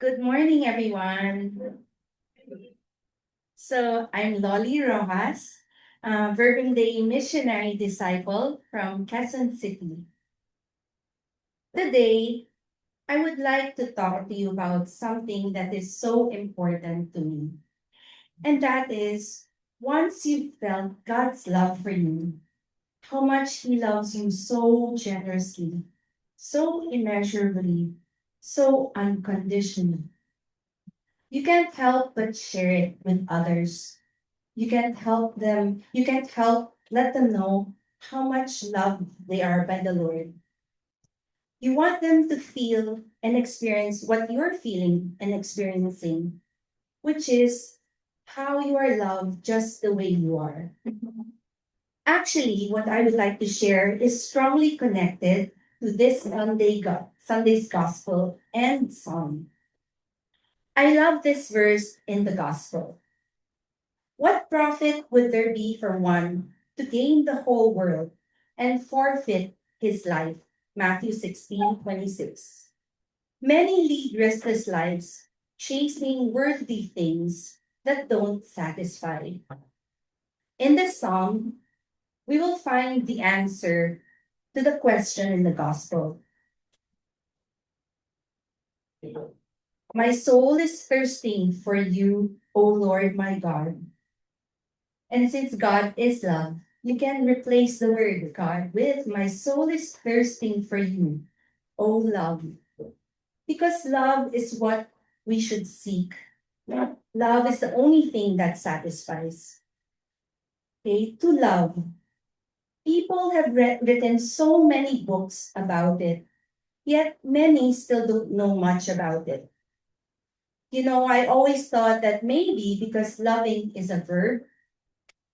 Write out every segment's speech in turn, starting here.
Good morning, everyone. I'm Lolly Rojas, Verbum Dei missionary disciple from Quezon City. Today, I would like to talk to you about something that is so important to me. And that is, once you've felt God's love for you, how much He loves you so generously, so immeasurably, so unconditionally. You can't help but share it with others. You can't help let them know how much loved they are by the Lord. You want them to feel and experience what you're feeling and experiencing, which is how you are loved just the way you are. Actually, what I would like to share is strongly connected to this Sunday's gospel and song. I love this verse in the gospel. What profit would there be for one to gain the whole world and forfeit his life? Matthew 16:26. Many lead restless lives, chasing worldly things that don't satisfy. In this psalm, we will find the answer to the question in the gospel. My soul is thirsting for you, O Lord my God. And since God is love, you can replace the word God with my soul is thirsting for you, O love. Because love is what we should seek. Love is the only thing that satisfies. Okay, to love. People have written so many books about it, yet many still don't know much about it. I always thought that maybe because loving is a verb,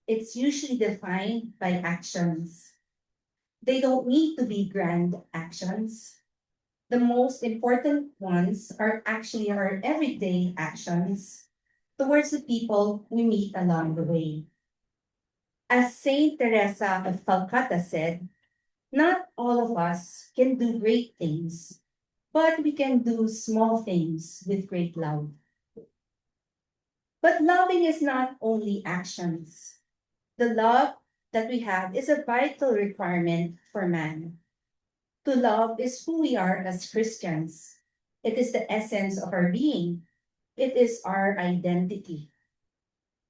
it's usually defined by actions. They don't need to be grand actions. The most important ones are actually our everyday actions towards the people we meet along the way. As Saint Teresa of Calcutta said, not all of us can do great things, but we can do small things with great love. But loving is not only actions. The love that we have is a vital requirement for man. To love is who we are as Christians. It is the essence of our being. It is our identity.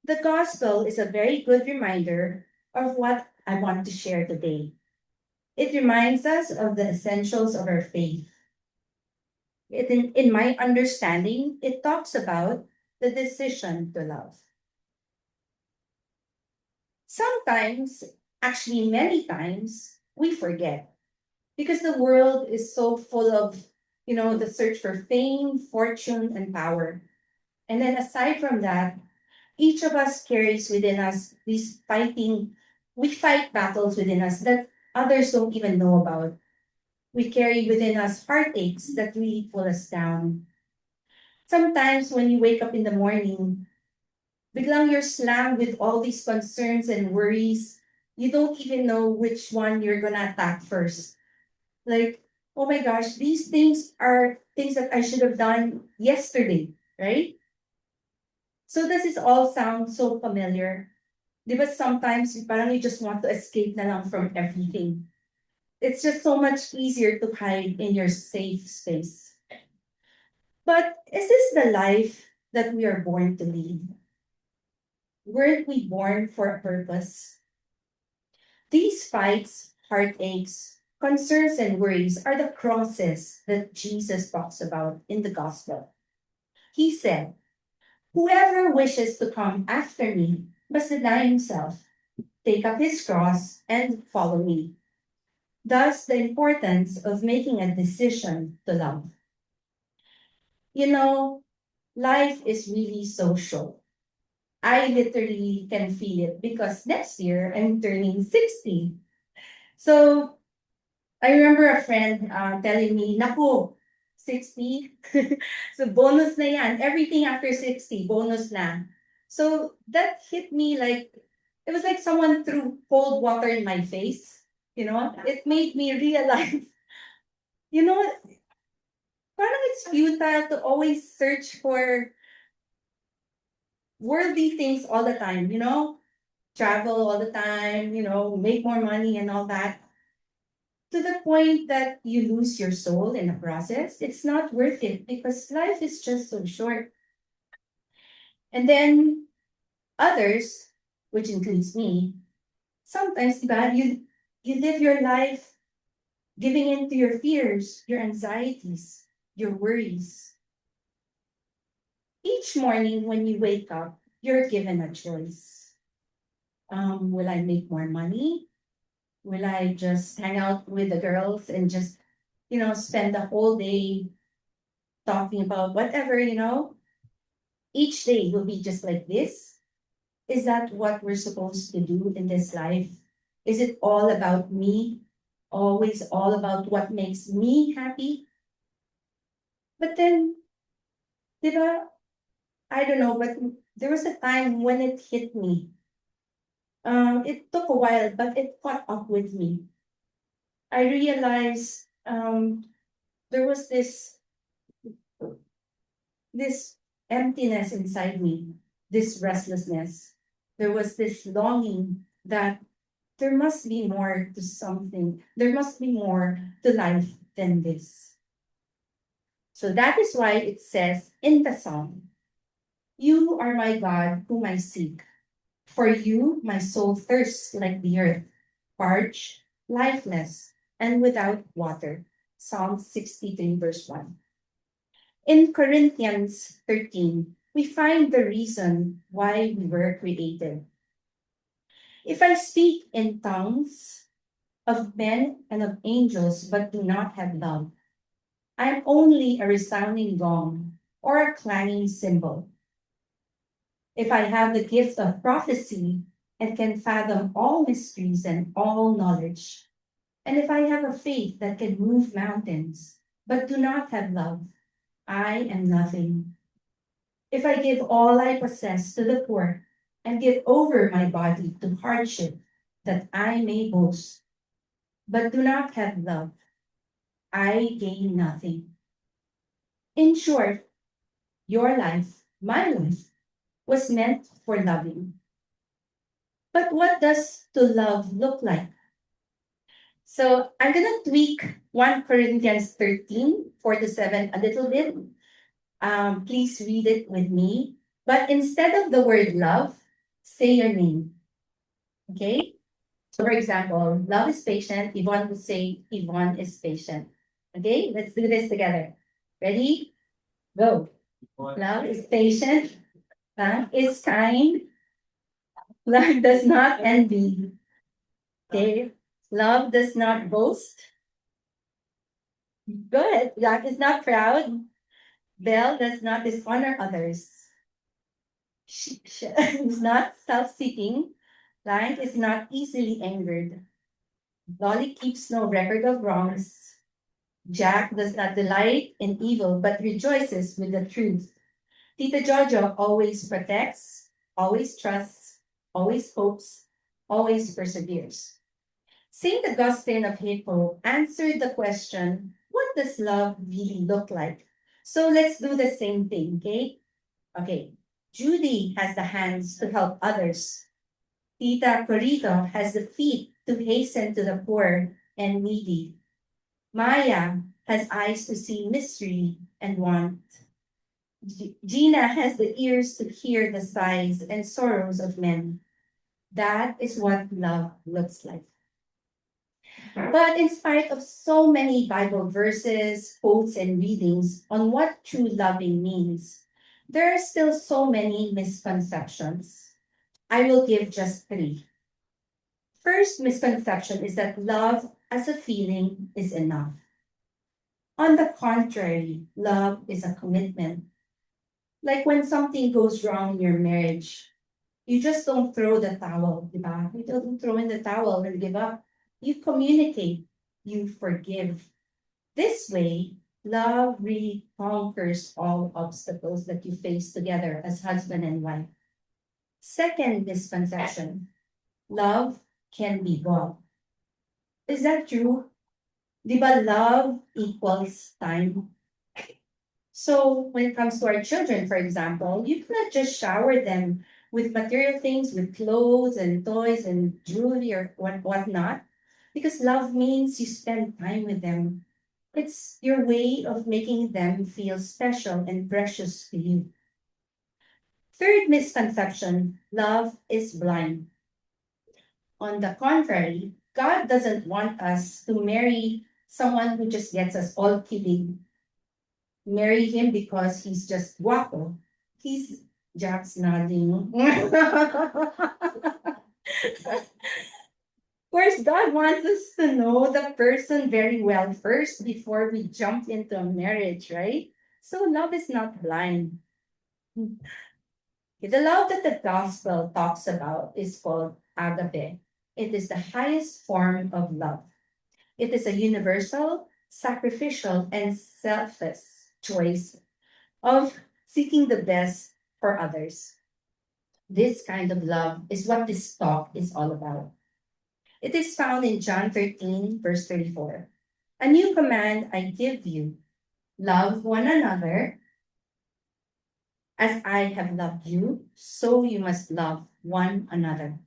The gospel is a very good reminder of what I want to share today. It reminds us of the essentials of our faith. In my understanding, it talks about the decision to love. Sometimes, actually many times, we forget because the world is so full of, the search for fame, fortune, and power. And then aside from that, each of us carries within us we fight battles within us that others don't even know about. We carry within us heartaches that really pull us down. Sometimes when you wake up in the morning, biglang you're slammed with all these concerns and worries. You don't even know which one you're gonna attack first. Like, oh my gosh, these things are things that I should have done yesterday, right? So does this all sound so familiar? Di ba sometimes parang you just want to escape na lang from everything. It's just so much easier to hide in your safe space. But is this the life that we are born to lead? Weren't we born for a purpose? These fights, heartaches, concerns, and worries are the crosses that Jesus talks about in the gospel. He said, whoever wishes to come after me must deny himself, take up his cross, and follow me. Thus, the importance of making a decision to love. You know, life is really so short. I literally can feel it because next year I'm turning 60. So I remember a friend telling me, Naku, 60? So bonus na yan. Everything after 60, bonus na. So that hit me like, it was like someone threw cold water in my face. It made me realize, you know, parang it's futile to always search for worldly things all the time, travel all the time, make more money and all that, to the point that you lose your soul in the process. It's not worth it because life is just so short. And then others, which includes me, sometimes, diba, you live your life giving in to your fears, your anxieties, your worries. Each morning when you wake up, you're given a choice. Will I make more money? Will I just hang out with the girls and just, spend the whole day talking about whatever? Each day will be just like this. Is that what we're supposed to do in this life? Is it all about me? Always all about what makes me happy? But then, di ba, I don't know, but there was a time when it hit me. It took a while, but it caught up with me. I realized there was this emptiness inside me, this restlessness. There was this longing that there must be more to something. There must be more to life than this. So that is why it says in the song, "You are my God whom I seek. For you, my soul thirsts like the earth, parched, lifeless, and without water." Psalm 63, verse 1. In Corinthians 13, we find the reason why we were created. If I speak in tongues of men and of angels, but do not have love, I am only a resounding gong or a clanging cymbal. If I have the gift of prophecy and can fathom all mysteries and all knowledge, and if I have a faith that can move mountains, but do not have love, I am nothing. If I give all I possess to the poor and give over my body to hardship that I may boast, but do not have love, I gain nothing. In short, your life, my life, was meant for loving. But what does to love look like? So I'm going to tweak 1 Corinthians 13, 4-7 a little bit. Please read it with me. But instead of the word love, say your name. Okay? So for example, love is patient. Yvonne would say Yvonne is patient. Okay? Let's do this together. Ready? Go. Love is patient. Is kind. Love does not envy. Okay? Love does not boast. Good. Love is not proud. Belle does not dishonor others. She is not self-seeking. Light is not easily angered. Dolly keeps no record of wrongs. Jack does not delight in evil, but rejoices with the truth. Tita Jojo always protects, always trusts, always hopes, always perseveres. Saint Augustine of Hippo answered the question, what does love really look like? So let's do the same thing, okay? Okay. Judy has the hands to help others. Tita Corito has the feet to hasten to the poor and needy. Maya has eyes to see mystery and want. Gina has the ears to hear the sighs and sorrows of men. That is what love looks like. But in spite of so many Bible verses, quotes, and readings on what true loving means, there are still so many misconceptions. I will give just 3. First misconception is that love as a feeling is enough. On the contrary, love is a commitment. Like when something goes wrong in your marriage, you just don't throw the towel, diba? You don't throw in the towel and give up. You communicate, you forgive. This way, love really conquers all obstacles that you face together as husband and wife. Second misconception, love can be bought. Is that true? Di ba love equals time? So when it comes to our children, for example, you cannot just shower them with material things, with clothes and toys and jewelry or whatnot, because love means you spend time with them. It's your way of making them feel special and precious to you. Third misconception, love is blind. On the contrary, God doesn't want us to marry someone who just gets us all killing. Marry him because he's just guapo. He's Jack's nodding. Of course, God wants us to know the person very well first before we jump into a marriage, right? So love is not blind. The love that the gospel talks about is called agape. It is the highest form of love. It is a universal, sacrificial, and selfless choice of seeking the best for others. This kind of love is what this talk is all about. It is found in John 13, verse 34. A new command I give you, love one another as I have loved you, so you must love one another.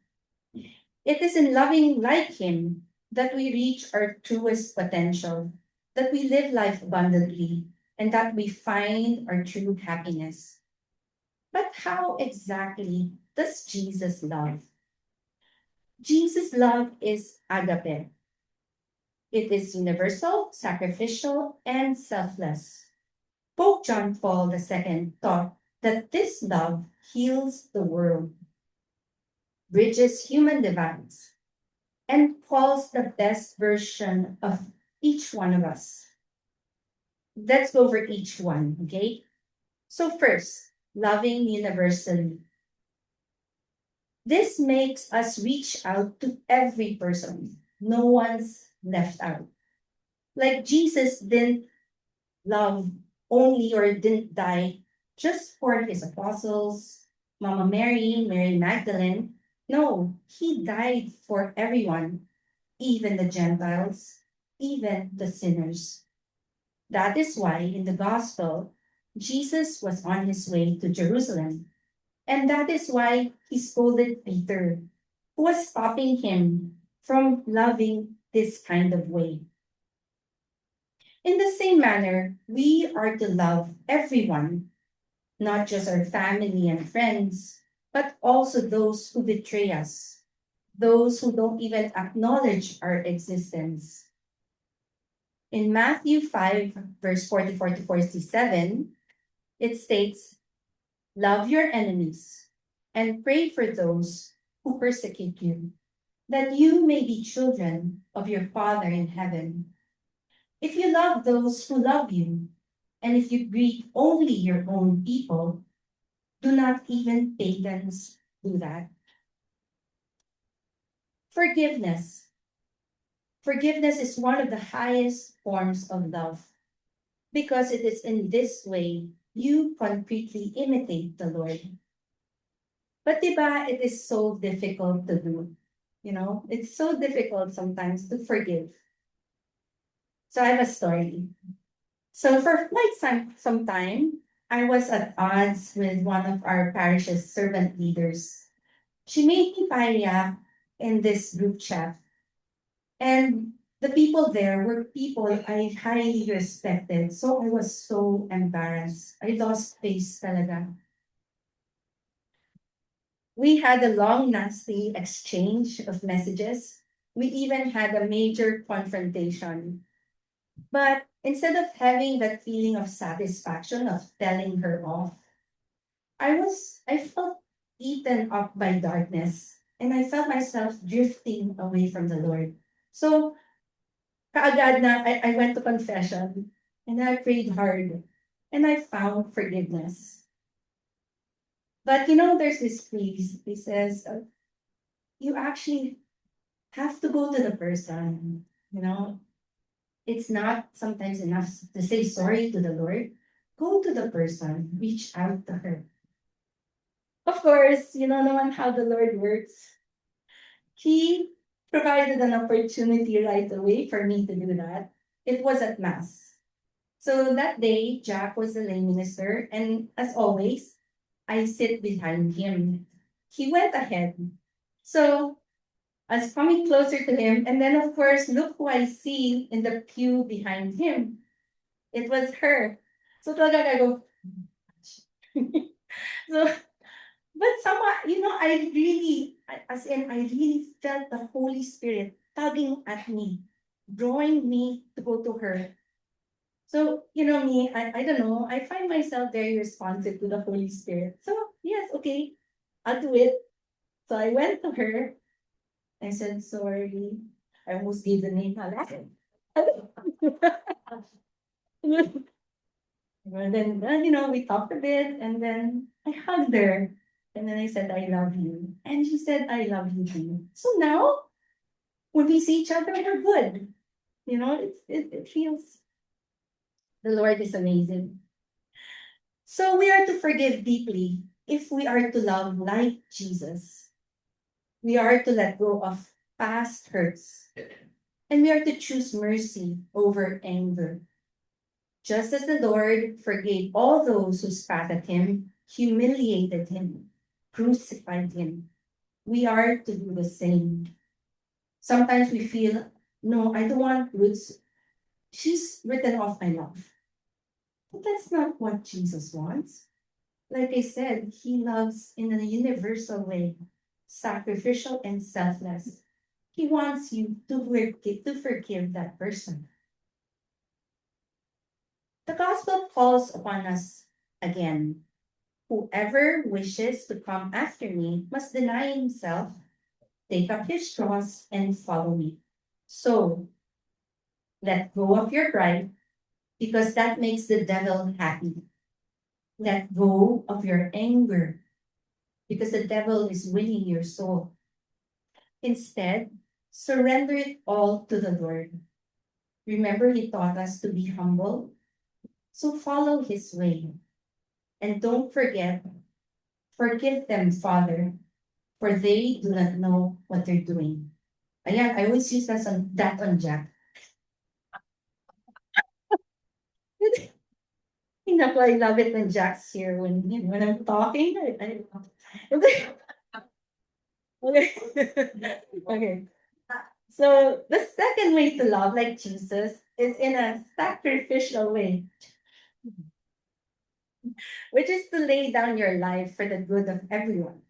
It is in loving like Him that we reach our truest potential, that we live life abundantly, and that we find our true happiness. But how exactly does Jesus love? Jesus' love is agape. It is universal, sacrificial, and selfless. Pope John Paul II taught that this love heals the world, bridges human divides, and calls the best version of each one of us. Let's go over each one, okay? So, first, loving universally. This makes us reach out to every person. No one's left out. Like Jesus didn't love only or didn't die just for his apostles, Mama Mary, Mary Magdalene. No, he died for everyone, even the Gentiles, even the sinners. That is why in the gospel, Jesus was on his way to Jerusalem. And that is why he scolded Peter, who was stopping him from loving this kind of way. In the same manner, we are to love everyone, not just our family and friends, but also those who betray us, those who don't even acknowledge our existence. In Matthew 5, verse 44 to 47, it states, love your enemies and pray for those who persecute you, that you may be children of your Father in heaven. If you love those who love you, and if you greet only your own people, do not even pagans do that? Forgiveness. Forgiveness is one of the highest forms of love because it is in this way you concretely imitate the Lord. But diba, it is so difficult to do. You know, it's so difficult sometimes to forgive. So I have a story. So for quite some time, I was at odds with one of our parish's servant leaders. She made me paria in this group chat. And the people there were people I highly respected. So I was so embarrassed. I lost face talaga. We had a long, nasty exchange of messages. We even had a major confrontation. But instead of having that feeling of satisfaction of telling her off, I felt eaten up by darkness and I felt myself drifting away from the Lord. So, kaagad na, I went to confession and I prayed hard and I found forgiveness. But you know, there's this phrase, it says, you actually have to go to the person, you know, it's not sometimes enough to say sorry to the Lord. Go to the person, reach out to her. Of course, you know naman how the Lord works. He provided an opportunity right away for me to do that. It was at Mass. So that day, Jack was the lay minister, and as always, I sit behind him. He went ahead. So I was coming closer to him, and then of course, look who I see in the pew behind him. It was her. So talaga I go, so, but somehow, I really felt the Holy Spirit tugging at me, drawing me to go to her. So, me, I don't know, I find myself very responsive to the Holy Spirit. So, yes, okay, I'll do it. So I went to her. I said, sorry. I almost gave the name. And then, we talked a bit, and then I hugged her. And then I said, I love you. And she said, I love you too. So now, when we see each other, we're good. It feels, the Lord is amazing. So we are to forgive deeply if we are to love like Jesus. We are to let go of past hurts. And we are to choose mercy over anger. Just as the Lord forgave all those who spat at him, humiliated him, crucified him, we are to do the same. Sometimes we feel, no, I don't want Ruth. She's written off my love. But that's not what Jesus wants. Like I said, he loves in a universal way, sacrificial and selfless. He wants you to forgive that person. The gospel calls upon us again. Whoever wishes to come after me must deny himself, take up his cross, and follow me. So let go of your pride because that makes the devil happy. Let go of your anger because the devil is winning your soul. Instead, surrender it all to the Lord. Remember, he taught us to be humble, so follow his way. And don't forget, forgive them, Father, for they do not know what they're doing. Ayan, I always use that on Jack. Naku, I love it when Jack's here when I'm talking. Okay. Okay. Okay. So the second way to love like Jesus is in a sacrificial way, which is to lay down your life for the good of everyone.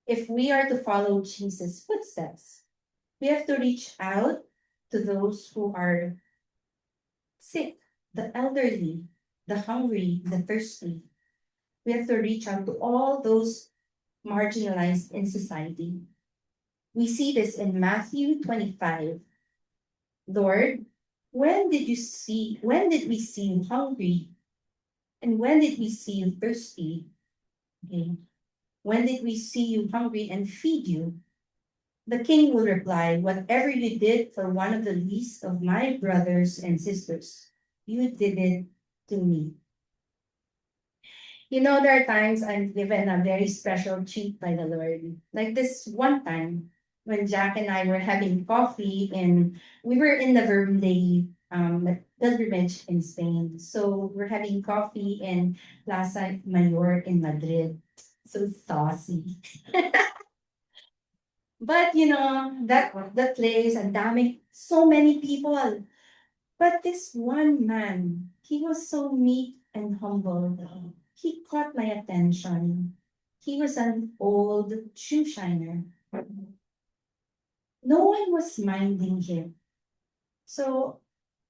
If we are to follow Jesus' footsteps, we have to reach out to those who are sick, the elderly, the hungry, the thirsty. We have to reach out to all those marginalized in society. We see this in Matthew 25. Lord, when did we see you hungry? And when did we see you thirsty? Okay. When did we see you hungry and feed you? The king will reply, whatever you did for one of the least of my brothers and sisters, you did it to me. There are times I'm given a very special treat by the Lord. Like this one time when Jack and I were having coffee and we were in the Vermont pilgrimage in Spain. So we're having coffee in Plaza Mayor in Madrid. So saucy. But that place, and damn, so many people. But this one man, he was so meek and humble. He caught my attention. He was an old shoe shiner. No one was minding him. So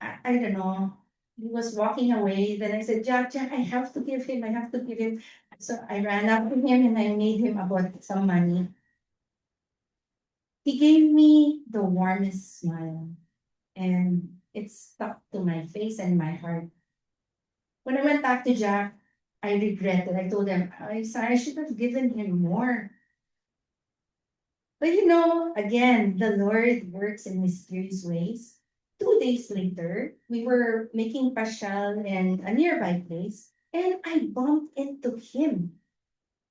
I don't know. He was walking away. Then I said, Jack, Jack, I have to give him. I have to give him. So I ran up to him and I made him about some money. He gave me the warmest smile and it stuck to my face and my heart. When I went back to Jack, I regretted. I told him, I should have given him more. But again, the Lord works in mysterious ways. 2 days later, we were making pasyal in a nearby place, and I bumped into him.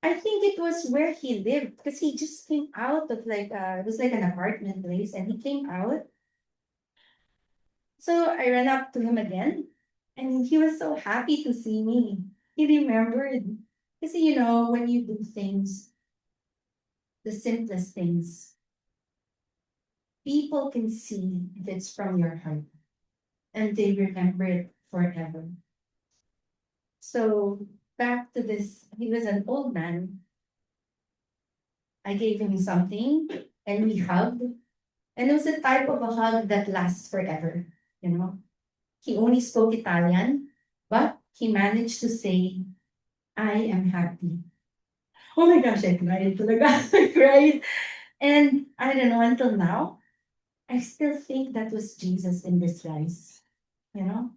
I think it was where he lived because he just came out of it was like an apartment place, and he came out. So I ran up to him again. And he was so happy to see me. He remembered. Because, when you do things, the simplest things, people can see if it's from your heart and they remember it forever. So, back to this, he was an old man. I gave him something and we hugged. And it was a type of a hug that lasts forever, you know. He only spoke Italian, but he managed to say, I am happy. Oh my gosh, I cried talaga. I cried. And I don't know, until now, I still think that was Jesus in disguise, you know?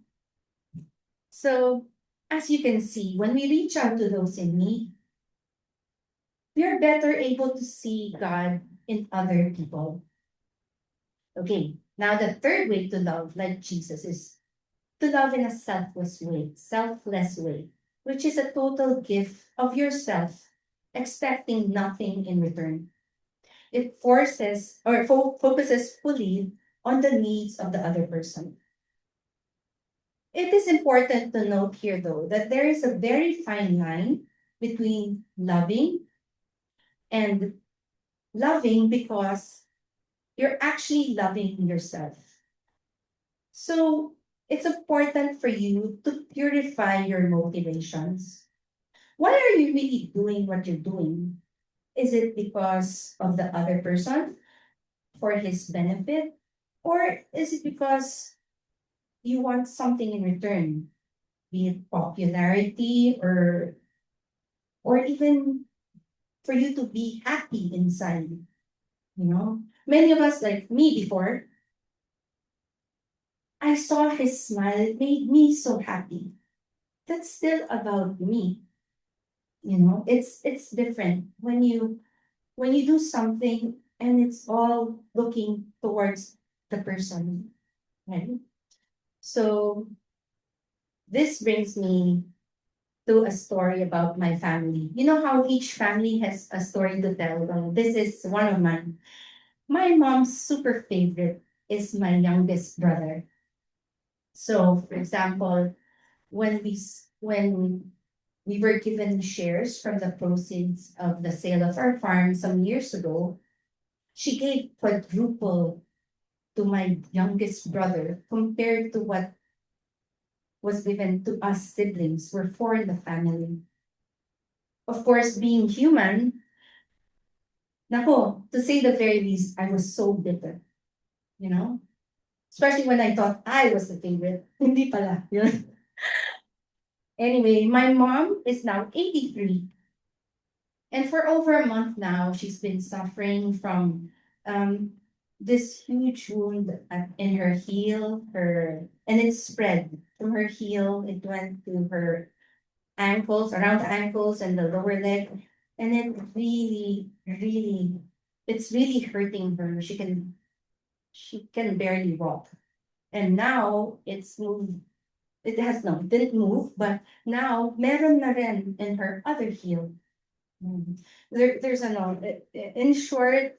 So, as you can see, when we reach out to those in need, we are better able to see God in other people. Okay, now the third way to love like Jesus is to love in a selfless way, which is a total gift of yourself, expecting nothing in return. It forces or focuses fully on the needs of the other person. It is important to note here, though, that there is a very fine line between and loving because you're actually loving yourself. So it's important for you to purify your motivations. Why are you really doing what you're doing? Is it because of the other person for his benefit? Or is it because you want something in return, be it popularity or even for you to be happy inside, Many of us, like me before, I saw his smile, it made me so happy. That's still about me, it's different when you do something and it's all looking towards the person, right? So this brings me to a story about my family. You know how each family has a story to tell? Well, this is one of mine. My mom's super favorite is my youngest brother. So, for example, when we were given shares from the proceeds of the sale of our farm some years ago, she gave quadruple to my youngest brother compared to what was given to us siblings. We're four in the family. Of course, being human, nako, to say the very least, I was so bitter, you know? Especially when I thought I was the favorite. Hindi pala. Anyway, my mom is now 83. And for over a month now, she's been suffering from um, this huge wound in her heel, and it spread from her heel. It went to her ankles, around the ankles and the lower leg. And it it's really hurting her. She can barely walk. And now it's moved. It has no, didn't move, but now meron na rin in her other heel. Mm. There's ano, in short,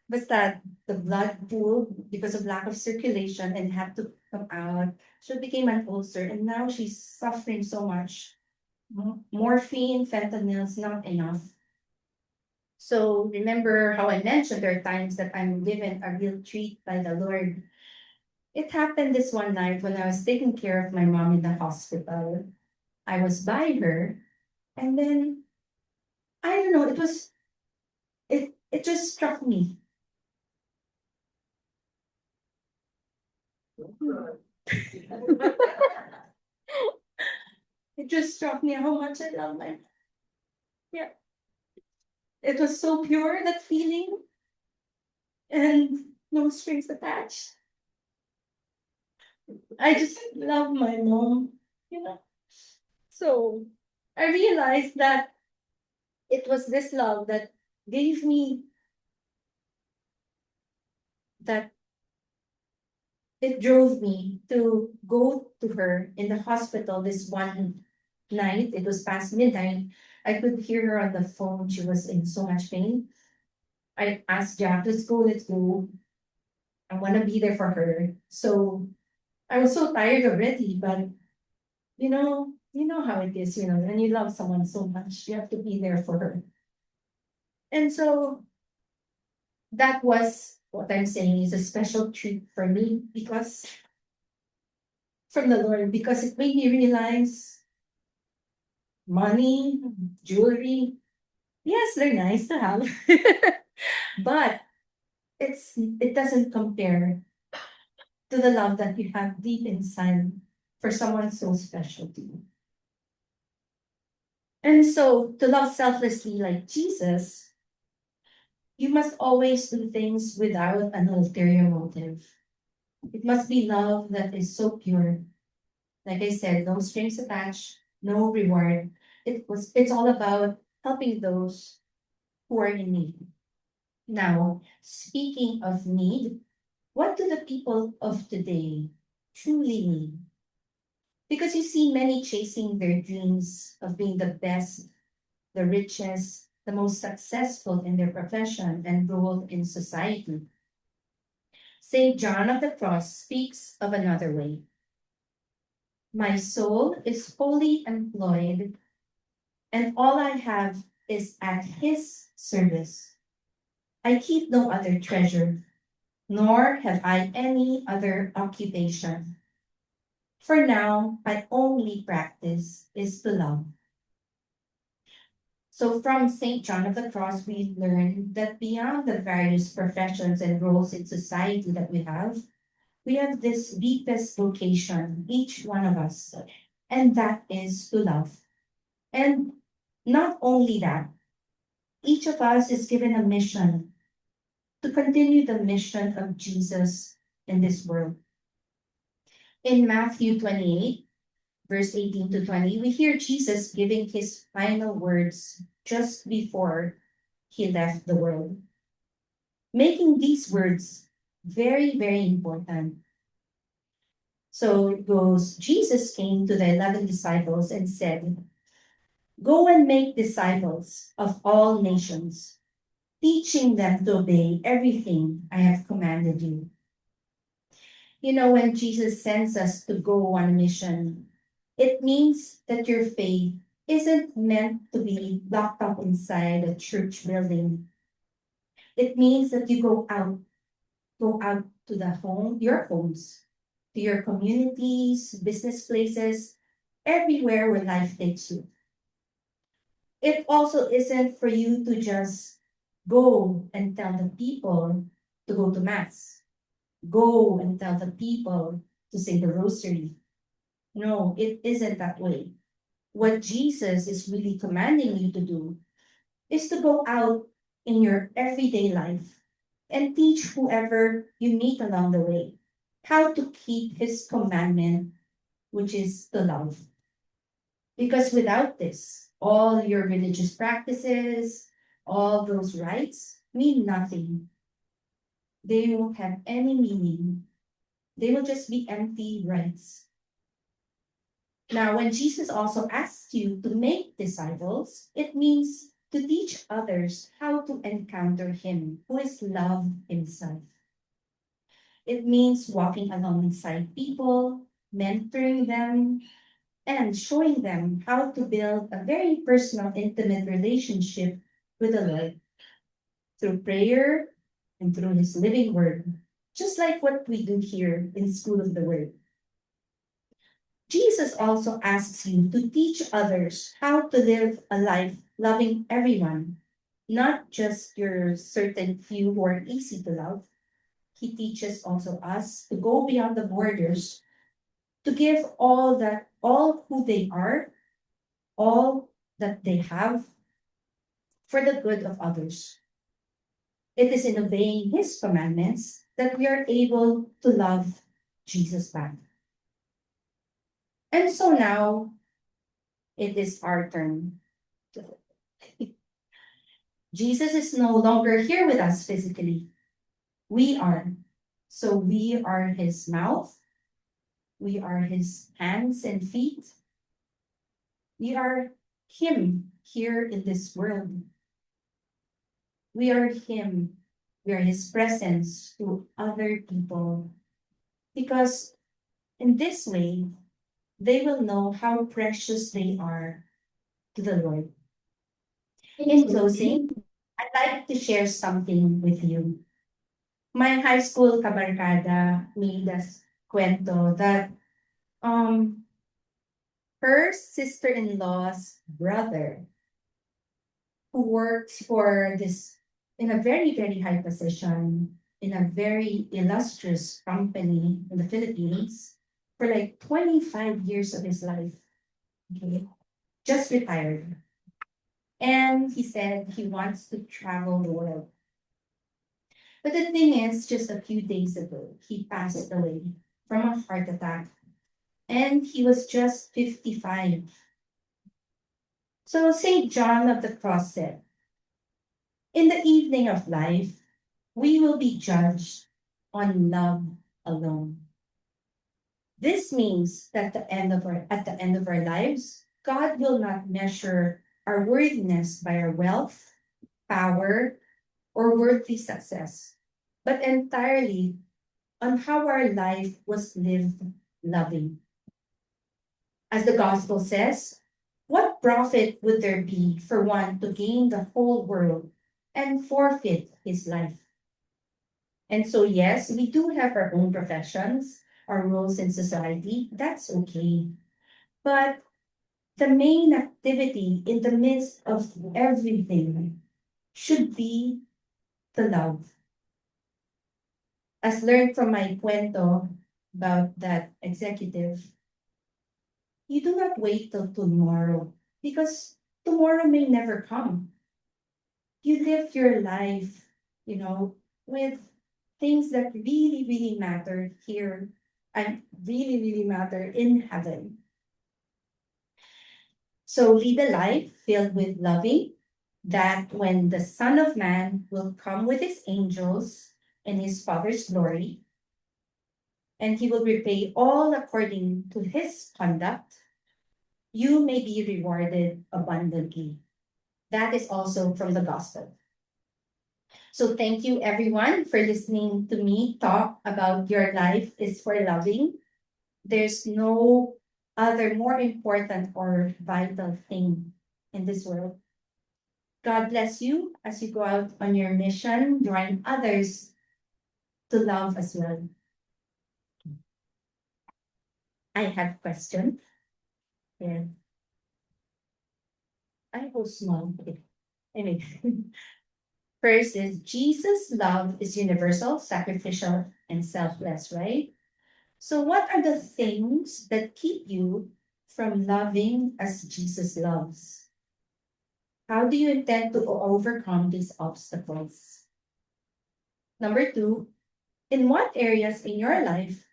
basta the blood pool because of lack of circulation and had to come out. So it became an ulcer and now she's suffering so much. Morphine, fentanyl is not enough. So remember how I mentioned there are times that I'm given a real treat by the Lord. It happened this one night when I was taking care of my mom in the hospital. I was by her and then I don't know, it just struck me. It just struck me how much I love my. Yeah. It was so pure, that feeling, and no strings attached. I just love my mom, you know. So I realized that it was this love that gave me that it drove me to go to her in the hospital this one night. It was past midnight. I could hear her on the phone. She was in so much pain. I asked Jack, let's go, let's go. I want to be there for her. So I was so tired already, but You know how it is, when you love someone so much, you have to be there for her. And so that was what I'm saying is a special treat for me because from the Lord, because it made me realize money, jewelry, yes, they're nice to have, but it doesn't compare to the love that you have deep inside for someone so special to you. And so to love selflessly like Jesus, you must always do things without an ulterior motive. It must be love that is so pure. Like I said, no strings attached, no reward. It's all about helping those who are in need. Now, speaking of need, what do the people of today truly need? Because you see many chasing their dreams of being the best, the richest, the most successful in their profession and role in society. St. John of the Cross speaks of another way. My soul is wholly employed, and all I have is at his service. I keep no other treasure, nor have I any other occupation. For now, my only practice is to love. So from St. John of the Cross, we learn that beyond the various professions and roles in society that we have this deepest vocation, each one of us, and that is to love. And not only that, each of us is given a mission to continue the mission of Jesus in this world. In Matthew 28, verse 18 to 20, we hear Jesus giving his final words just before he left the world, making these words very, very important. So it goes, Jesus came to the 11 disciples and said, go and make disciples of all nations, teaching them to obey everything I have commanded you. When Jesus sends us to go on a mission, it means that your faith isn't meant to be locked up inside a church building. It means that you go out to your homes, to your communities, business places, everywhere where life takes you. It also isn't for you to just go and tell the people to go to mass, go and tell the people to say the rosary. No, it isn't that way. What Jesus is really commanding you to do is to go out in your everyday life and teach whoever you meet along the way how to keep his commandment, which is to love. Because without this, all your religious practices, all those rites mean nothing. They won't have any meaning. They will just be empty rites. Now, when Jesus also asks you to make disciples, it means to teach others how to encounter him who is love himself. It means walking alongside people, mentoring them, and showing them how to build a very personal, intimate relationship with the Lord through prayer and through his living word, just like what we do here in School of the Word. Jesus also asks you to teach others how to live a life loving everyone, not just your certain few who are easy to love. He teaches also us to go beyond the borders, to give all who they are, all that they have for the good of others. It is in obeying his commandments that we are able to love Jesus back. And so now it is our turn. Jesus is no longer here with us physically. We are. So we are his mouth. We are his hands and feet. We are him here in this world. We are him. We are his presence to other people. Because in this way, they will know how precious they are to the Lord. In closing, I'd like to share something with you. My high school kabarkada made us kwento that um her sister-in-law's brother, who works for this in a very, very high position in a very illustrious company in the Philippines for like 25 years of his life. Okay. Just retired. And he said he wants to travel the world. But the thing is, just a few days ago, he passed away from a heart attack. And he was just 55. So St. John of the Cross said, in the evening of life, we will be judged on love alone. This means that at the end of our lives, God will not measure our worthiness by our wealth, power, or worldly success, but entirely on how our life was lived loving. As the gospel says, what profit would there be for one to gain the whole world and forfeit his life? And so, yes, we do have our own professions, our roles in society. That's okay. But the main activity in the midst of everything should be the love. As learned from my cuento about that executive, you do not wait till tomorrow because tomorrow may never come. You live your life, with things that really, really matter here and really, really matter in heaven. So lead a life filled with loving, that when the Son of Man will come with his angels in his Father's glory, and he will repay all according to his conduct, you may be rewarded abundantly. That is also from the gospel. So thank you everyone for listening to me talk about your life is for loving. There's no other more important or vital thing in this world. God bless you as you go out on your mission, drawing others to love as well. I have questions. Yeah. I go small. Okay. Anyway, first is Jesus' love is universal, sacrificial, and selfless, right? So, what are the things that keep you from loving as Jesus loves? How do you intend to overcome these obstacles? Number two, in what areas in your life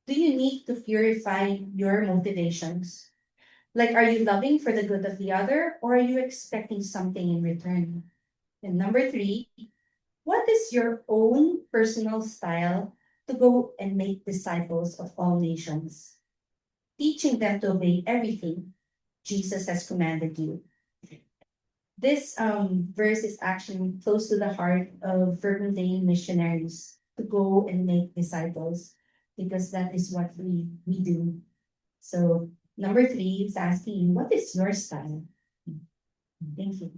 do you need to purify your motivations? Like, are you loving for the good of the other, or are you expecting something in return? And number three, what is your own personal style to go and make disciples of all nations, teaching them to obey everything Jesus has commanded you? This verse is actually close to the heart of Verbum Dei missionaries to go and make disciples because that is what we do. So number three is asking you, what is your style? Thank you.